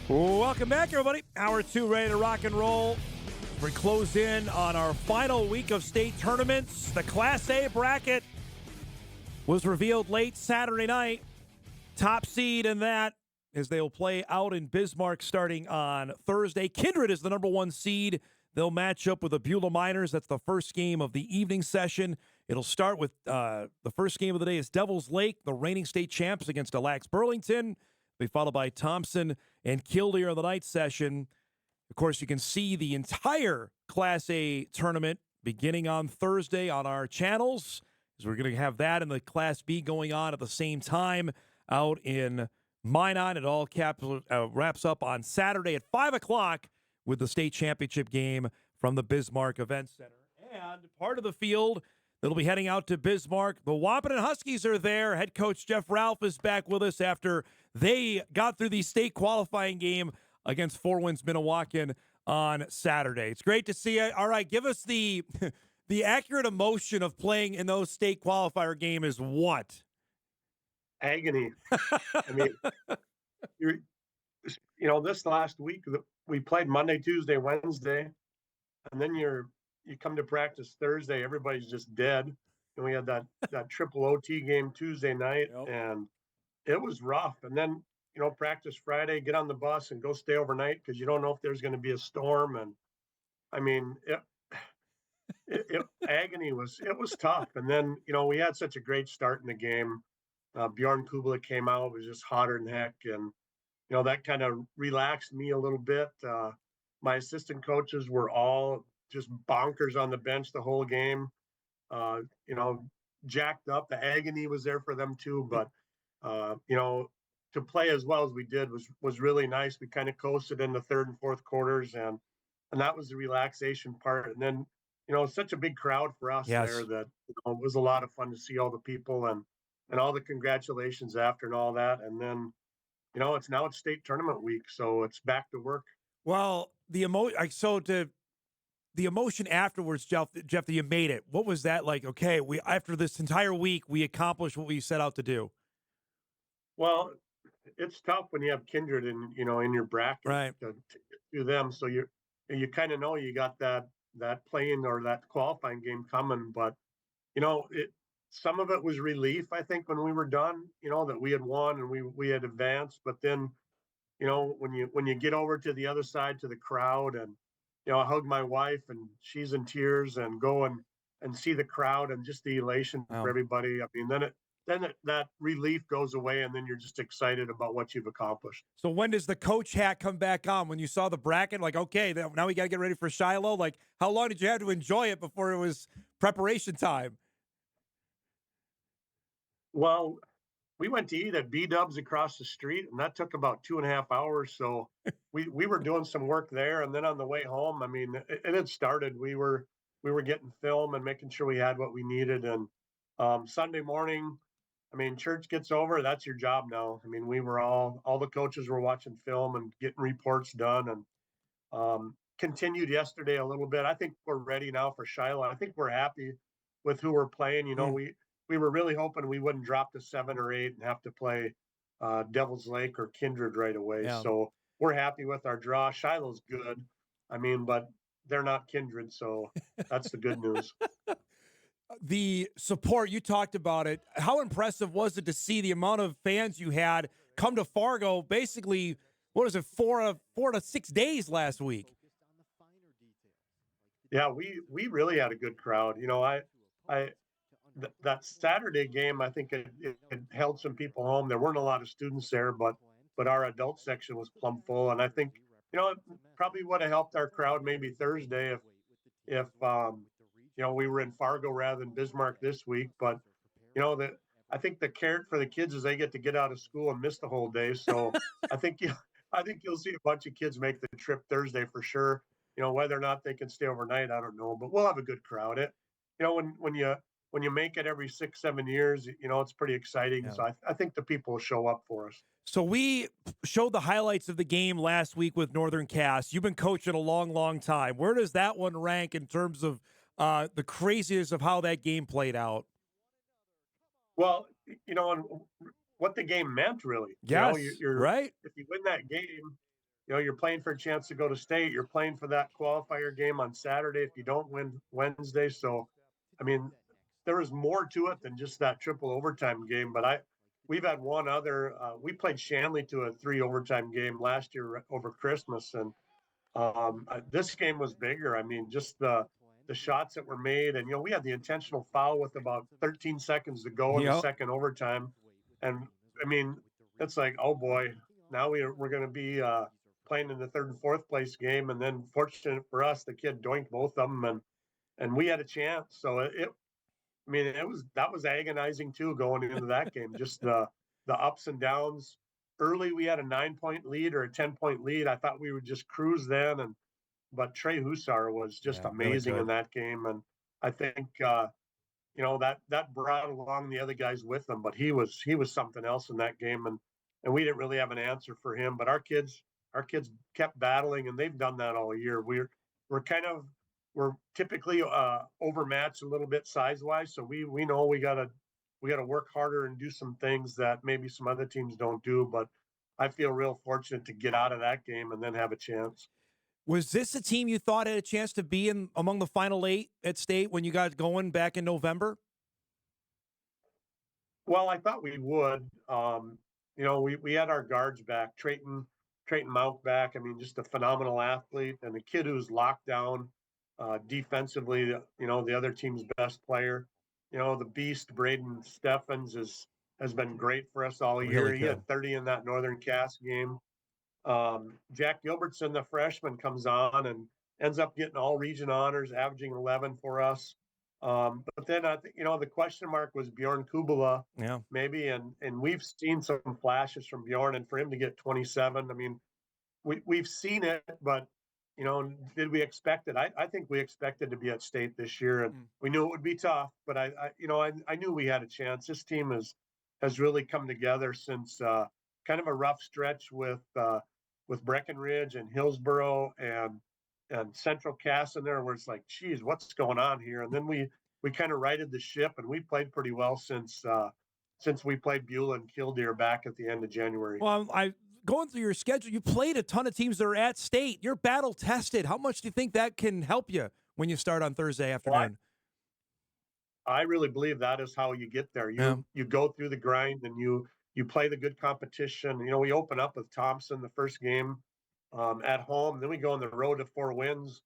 Welcome back, everybody. Hour 2 ready to rock and roll. We close in on our final week of state tournaments. The Class A bracket was revealed late Saturday night. Top seed in that as they will play out in Bismarck starting on Thursday. Kindred is the number 1 seed. They'll match up with the Beulah Miners. That's the first game of the evening session. It'll start with the first game of the day is Devils Lake, the reigning state champs, against Lax Burlington. Be followed by Thompson and Kildare in the night session. Of course, you can see the entire Class A tournament beginning on Thursday on our channels, as we're going to have that in the Class B going on at the same time out in Minot. It all wraps up on Saturday at 5 o'clock with the state championship game from the Bismarck Event Center. And part of the field that'll be heading out to Bismarck, the Wahpeton Huskies are there. Head coach Jeff Ralph is back with us after they got through the state qualifying game against Four Winds Minnewacan on Saturday. It's great to see you. All right, give us the accurate emotion of playing in those state qualifier game is what? Agony. I mean, this last week we played Monday, Tuesday, Wednesday, and then you come to practice Thursday. Everybody's just dead, and we had that triple OT game Tuesday night, Yep. And it was rough. And then practice Friday, get on the bus and go stay overnight because you don't know if there's going to be a storm. And I mean, agony was tough. And then we had such a great start in the game. Bjorn Kublik came out, was just hotter than heck, and that kind of relaxed me a little bit. My assistant coaches were all just bonkers on the bench the whole game. Jacked up. The agony was there for them too, but to play as well as we did was really nice. We kind of coasted in the third and fourth quarters, and that was the relaxation part. And then such a big crowd for us there that it was a lot of fun to see all the people and all the congratulations after and all that. And then it's state tournament week, so it's back to work. Well, the emotion afterwards, Jeff, that you made it. What was that like? Okay, after this entire week, we accomplished what we set out to do. Well, it's tough when you have Kindred in your bracket, right, to do them. So you kind of know you got that playing or that qualifying game coming, but some of it was relief, I think, when we were done, that we had won and we had advanced. But then, when you get over to the other side to the crowd and, I hug my wife and she's in tears and go and see the crowd and just the elation for everybody. I mean, then that relief goes away and then you're just excited about what you've accomplished. So when does the coach hat come back on? When you saw the bracket, like, okay, now we got to get ready for Shiloh. Like, how long did you have to enjoy it before it was preparation time? Well, we went to eat at B-Dubs across the street, and that took about 2.5 hours. So we were doing some work there, and then on the way home, I mean, it had started. We were getting film and making sure we had what we needed. And Sunday morning, I mean, church gets over. That's your job now. I mean, we were all the coaches were watching film and getting reports done, and continued yesterday a little bit. I think we're ready now for Shiloh. I think we're happy with who we're playing. We were really hoping we wouldn't drop to 7 or 8 and have to play Devils Lake or Kindred right away. Yeah. So we're happy with our draw. Shiloh's good. I mean, but they're not Kindred, so that's the good news. The support, you talked about it. How impressive was it to see the amount of fans you had come to Fargo basically, 4 to 6 days last week? Yeah, we really had a good crowd. That Saturday game, I think it held some people home. There weren't a lot of students there, but our adult section was plumb full. And I think, it probably would have helped our crowd maybe Thursday if we were in Fargo rather than Bismarck this week. But, I think the carrot for the kids is they get to get out of school and miss the whole day. So I think you'll see a bunch of kids make the trip Thursday for sure. Whether or not they can stay overnight, I don't know, but we'll have a good crowd. When you make it every 6-7 years, it's pretty exciting. Yeah. So I think the people will show up for us. So we showed the highlights of the game last week with Northern Cass. You've been coaching a long, long time. Where does that one rank in terms of the craziness of how that game played out? Well, and what the game meant, really. Yes, you're right. If you win that game, you're playing for a chance to go to state. You're playing for that qualifier game on Saturday if you don't win Wednesday. So, I mean, there was more to it than just that triple overtime game. But we've had one other. We played Shanley to a 3 overtime game last year over Christmas, and this game was bigger. I mean, just the shots that were made, and we had the intentional foul with about 13 seconds to go in the Yep. second overtime, and I mean, it's like, oh boy, now we're going to be playing in the third and fourth place game, and then fortunate for us, the kid doinked both of them, and we had a chance. So I mean, that was agonizing too going into that game. Just the ups and downs. Early, we had a 9-point lead or a 10-point lead. I thought we would just cruise then, and but Trey Hussar was just Yeah, really amazing in good. that game, and I think that brought along the other guys with him. But he was something else in that game, and we didn't really have an answer for him. But our kids kept battling, and they've done that all year. We're kind of we're typically overmatched a little bit size wise, so we know we gotta work harder and do some things that maybe some other teams don't do. But I feel real fortunate to get out of that game and then have a chance. Was this a team you thought had a chance to be in among the final 8 at state when you got going back in November? Well, I thought we would. We had our guards back, Trayton Mount back. I mean, just a phenomenal athlete and a kid who's locked down defensively. The other team's best player. The beast Braden Steffens has been great for us all Really year. He good. had 30 in that Northern Cass game. Jack Gilbertson, the freshman, comes on and ends up getting all region honors, averaging 11 for us. But then I think the question mark was Bjorn Kubala, Yeah. maybe, and we've seen some flashes from Bjorn, and for him to get 27, I mean, we've seen it, but did we expect it? I think we expected to be at state this year, and Mm. we knew it would be tough. But I knew we had a chance. This team has really come together since kind of a rough stretch with Breckenridge and Hillsboro and Central Cass in there, where it's like, geez, what's going on here? And then we kind of righted the ship, and we played pretty well since we played Beulah and Killdeer back at the end of January. Well, I going through your schedule, you played a ton of teams that are at state. You're battle tested. How much do you think that can help you when you start on Thursday Well, afternoon? I really believe that is how you get there. Yeah. You go through the grind and you play the good competition. We open up with Thompson the first game at home. Then we go on the road to Four Winds.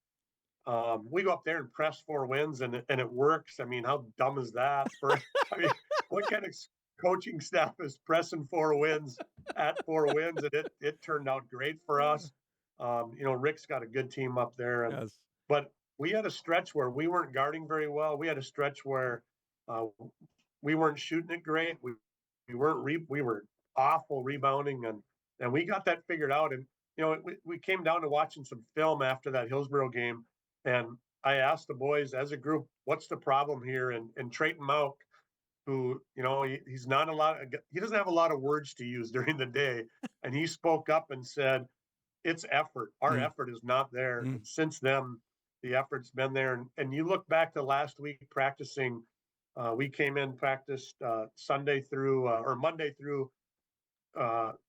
We go up there and press Four Winds, and it works. I mean, how dumb is that? I mean, what kind of coaching staff is pressing Four Winds at Four Winds? And it turned out great for us. Rick's got a good team up there, Yes. but we had a stretch where we weren't guarding very well. We had a stretch where uh, we weren't shooting it great. We were awful rebounding, and we got that figured out. And we came down to watching some film after that Hillsborough game, and I asked the boys as a group, "What's the problem here?" And Trayton Mount, who he's not a lot. He doesn't have a lot of words to use during the day, and he spoke up and said, "It's effort. Our Mm. effort is not there." Mm. And since then, the effort's been there. And you look back to last week practicing. We came in, practiced Sunday through or Monday through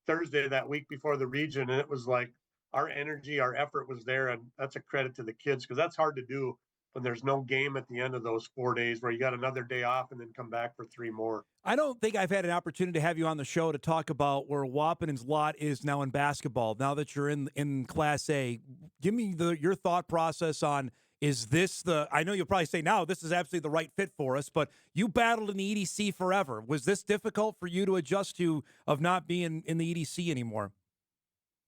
Thursday that week before the region, and it was like our energy, our effort was there, and that's a credit to the kids because that's hard to do when there's no game at the end of those 4 days where you got another day off and then come back for 3 more. I don't think I've had an opportunity to have you on the show to talk about where Wahpeton's lot is now in basketball. Now that you're in Class A, give me your thought process on, is this I know you'll probably say now this is absolutely the right fit for us, but you battled in the EDC forever. Was this difficult for you to adjust to, of not being in the EDC anymore?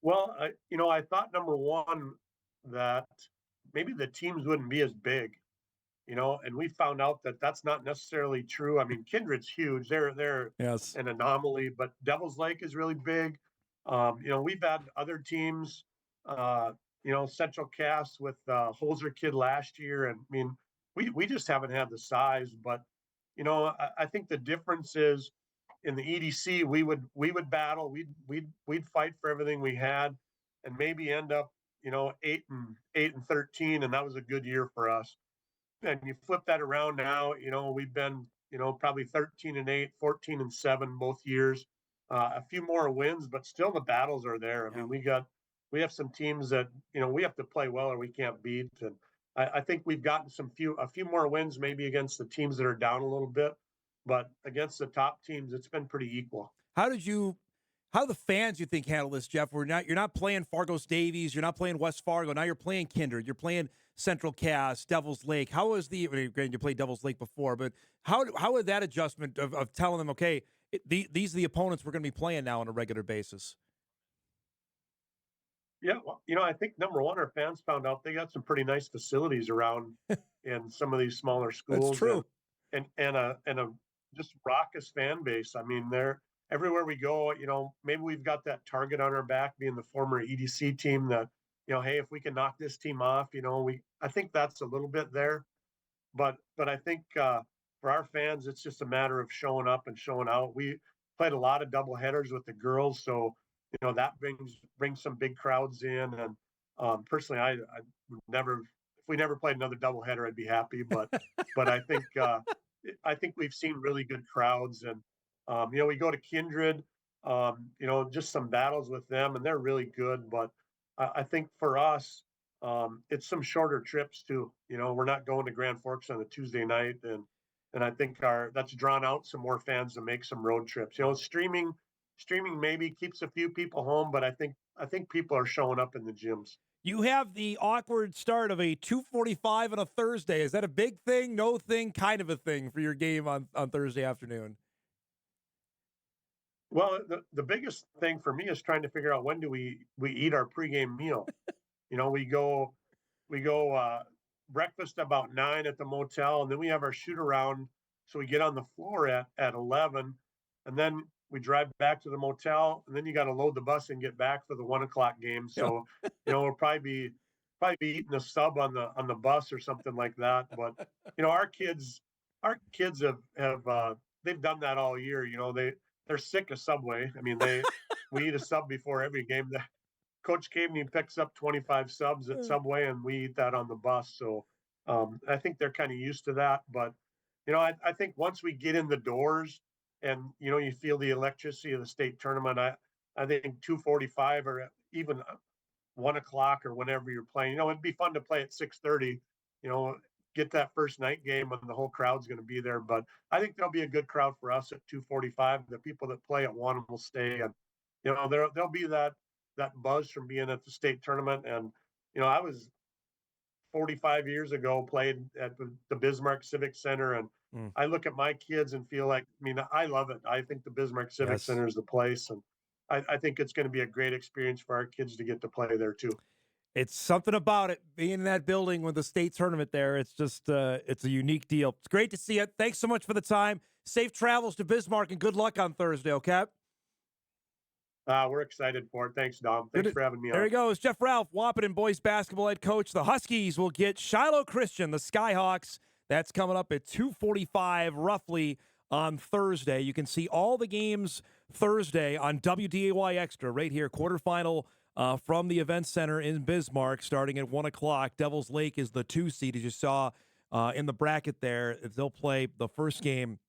Well, I thought number one that maybe the teams wouldn't be as big, and we found out that that's not necessarily true. I mean, Kindred's huge; they're Yes. an anomaly, but Devil's Lake is really big. We've had other teams, uh, Central Cass with Holzer kid last year, and I mean, we just haven't had the size. But I think the difference is in the EDC, we would battle, we'd fight for everything we had, and maybe end up 8-13, and that was a good year for us. And you flip that around now, we've been probably 13-8, 14-7 both years. A few more wins, but still the battles are there. I Yeah. mean, we got we have some teams that we have to play well or we can't beat. And I think we've gotten a few more wins maybe against the teams that are down a little bit, but against the top teams, it's been pretty equal. How did you? How do the fans you think handle this, Jeff? You're not playing Fargo's Davies, you're not playing West Fargo. Now you're playing Kindred, you're playing Central Cass, Devils Lake. How was the? You played Devils Lake before, but how would that adjustment of telling them, okay, these are the opponents we're going to be playing now on a regular basis? Yeah, well, I think number one, our fans found out they got some pretty nice facilities around in some of these smaller That's schools, true. and a just raucous fan base. I mean, they're everywhere we go. Maybe we've got that target on our back, being the former EDC team. That hey, if we can knock this team off, I think that's a little bit there. But I think for our fans, it's just a matter of showing up and showing out. We played a lot of double headers with the girls, so that brings some big crowds in. And personally, I would never, if we never played another double header, I'd be happy. But I think we've seen really good crowds. And we go to Kindred, just some battles with them, and they're really good. But I think for us, it's some shorter trips too. We're not going to Grand Forks on a Tuesday night, and I think that's drawn out some more fans to make some road trips. Streaming maybe keeps a few people home, but I think people are showing up in the gyms. You have the awkward start of a 2:45 on a Thursday. Is that a big thing, no thing, kind of a thing for your game on Thursday afternoon? Well, the biggest thing for me is trying to figure out when do we eat our pregame meal. We go breakfast about 9 at the motel, and then we have our shoot around. So we get on the floor at 11, and then we drive back to the motel, and then you got to load the bus and get back for the 1 o'clock game. Yeah. So we'll probably be eating a sub on the bus or something like that. But our kids have they've done that all year. They're sick of Subway. I mean, we eat a sub before every game. Coach Caveney picks up 25 subs at Subway, and we eat that on the bus. So I think they're kind of used to that. But I think once we get in the doors, and you feel the electricity of the state tournament, I think 2:45 or even 1 o'clock or whenever you're playing. It'd be fun to play at 6:30. Get that first night game, and the whole crowd's going to be there. But I think there'll be a good crowd for us at 2:45. The people that play at 1 will stay, and there'll be that buzz from being at the state tournament. And I was 45 years ago, played at the Bismarck Civic Center, and I look at my kids and feel like, I love it. I think the Bismarck Civic Yes. Center is the place, and I think it's going to be a great experience for our kids to get to play there too. It's something about it, being in that building with the state tournament there. It's just, it's a unique deal. It's great to see it. Thanks so much for the time. Safe travels to Bismarck, and good luck on Thursday, okay? We're excited for it. Thanks, Dom. Thanks for having me on. There he goes. Jeff Ralph, Wahpeton boys basketball head coach. The Huskies will get Shiloh Christian, the Skyhawks. That's coming up at 2:45 roughly on Thursday. You can see all the games Thursday on WDAY Extra right here, quarterfinal from the Event Center in Bismarck starting at 1 o'clock. Devils Lake is the 2 seed, as you saw in the bracket there. They'll play the first game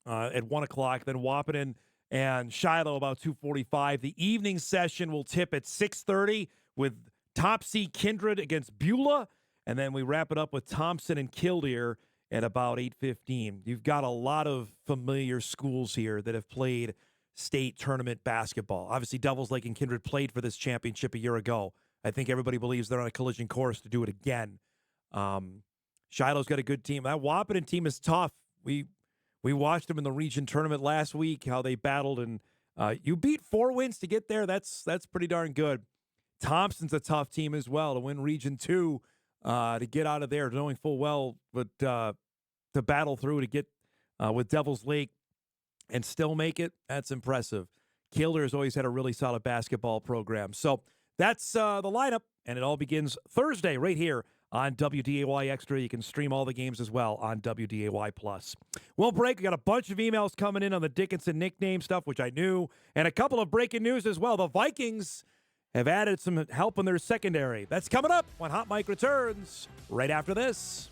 at 1 o'clock. Then Wahpeton and Shiloh about 2:45. The evening session will tip at 6:30 with top seed Kindred against Beulah. And then we wrap it up with Thompson and Killdeer at about 8:15. You've got a lot of familiar schools here that have played state tournament basketball. Obviously, Devils Lake and Kindred played for this championship a year ago. I think everybody believes they're on a collision course to do it again. Shiloh's got a good team. That Wahpeton team is tough. We watched them in the region tournament last week, how they battled, and you beat 4 wins to get there. That's pretty darn good. Thompson's a tough team as well to win Region 2, to get out of there, knowing full well, but to battle through to get with Devils Lake and still make it, that's impressive. Killdeer has always had a really solid basketball program. So that's the lineup, and it all begins Thursday right here on WDAY Extra. You can stream all the games as well on WDAY+. We'll break. We got a bunch of emails coming in on the Dickinson nickname stuff, which I knew, and a couple of breaking news as well. The Vikings have added some help in their secondary. That's coming up when Hot Mike returns right after this.